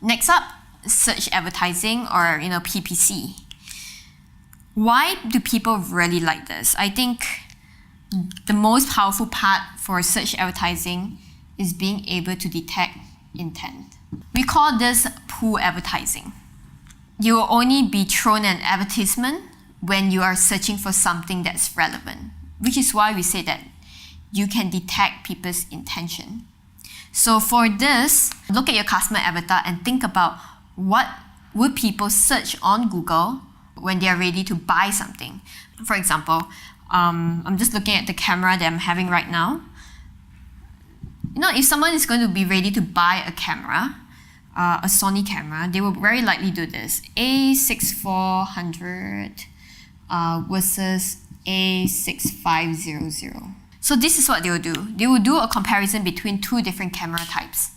Next up, search advertising or PPC. Why do people really like this? I think the most powerful part for search advertising is being able to detect intent. We call this pull advertising. You will only be thrown an advertisement when you are searching for something that's relevant, which is why we say that you can detect people's intention. So for this, look at your customer avatar and think about what would people search on Google when they are ready to buy something. For example, I'm just looking at the camera that I'm having right now. If someone is going to be ready to buy a camera, a Sony camera, they will very likely do this. A6400 versus A6500. So this is what they will do. They will do a comparison between two different camera types.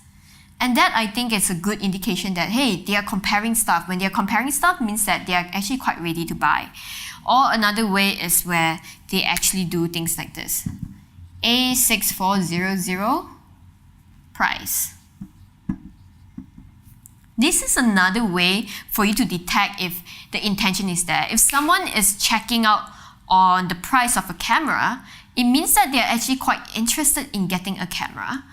And that, I think, is a good indication that, hey, they are comparing stuff. When they are comparing stuff, means that they are actually quite ready to buy. Or another way is where they actually do things like this. A6400 price. This is another way for you to detect if the intention is there. If someone is checking out on the price of a camera, it means that they're actually quite interested in getting a camera,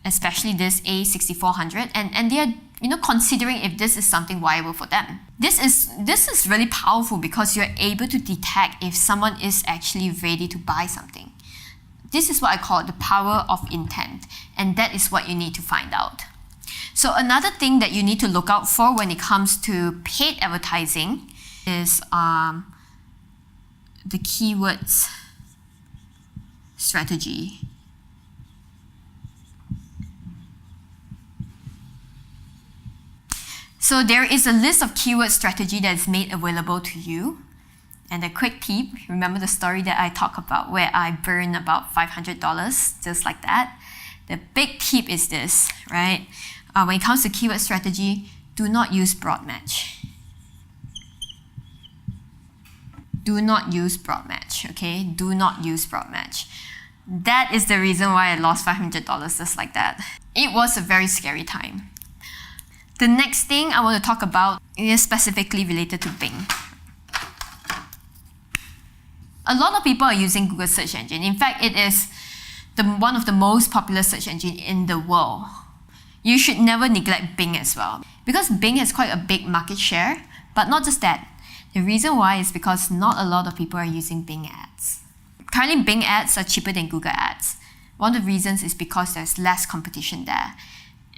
especially this A6400, and they're considering if this is something viable for them. This is really powerful because you're able to detect if someone is actually ready to buy something. This is what I call the power of intent, and that is what you need to find out. So another thing that you need to look out for when it comes to paid advertising is the keywords strategy. So there is a list of keyword strategy that is made available to you. And a quick tip, remember the story that I talked about where I burned about $500, just like that? The big tip is this, right? When it comes to keyword strategy, do not use broad match. Do not use broad match, okay? Do not use broad match. That is the reason why I lost $500 just like that. It was a very scary time. The next thing I want to talk about is specifically related to Bing. A lot of people are using Google search engine. In fact, it is one of the most popular search engine in the world. You should never neglect Bing as well, because Bing has quite a big market share, but not just that. The reason why is because not a lot of people are using Bing ads. Currently, Bing ads are cheaper than Google ads. One of the reasons is because there's less competition there.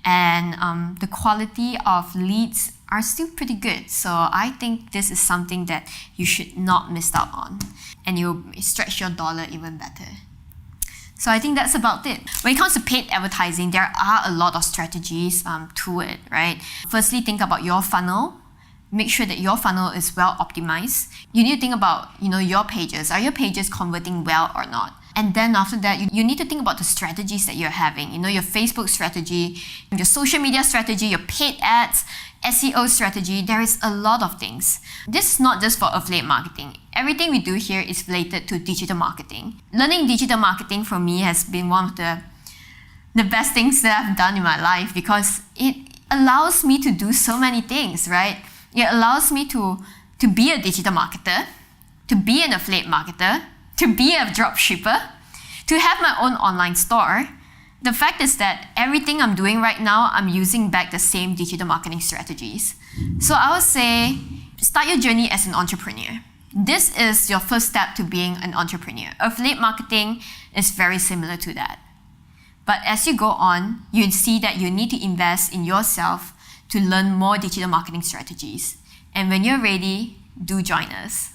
And the quality of leads are still pretty good. So I think this is something that you should not miss out on. And you'll stretch your dollar even better. So I think that's about it. When it comes to paid advertising, there are a lot of strategies to it, right? Firstly, think about your funnel. Make sure that your funnel is well optimized. You need to think about, your pages. Are your pages converting well or not? And then after that, you need to think about the strategies that you're having. Your Facebook strategy, your social media strategy, your paid ads, SEO strategy. There is a lot of things. This is not just for affiliate marketing. Everything we do here is related to digital marketing. Learning digital marketing for me has been one of the best things that I've done in my life, because it allows me to do so many things, right? It allows me to be a digital marketer, to be an affiliate marketer, to be a dropshipper, to have my own online store. The fact is that everything I'm doing right now, I'm using back the same digital marketing strategies. So I would say, start your journey as an entrepreneur. This is your first step to being an entrepreneur. Affiliate marketing is very similar to that. But as you go on, you see that you need to invest in yourself to learn more digital marketing strategies. And when you're ready, do join us.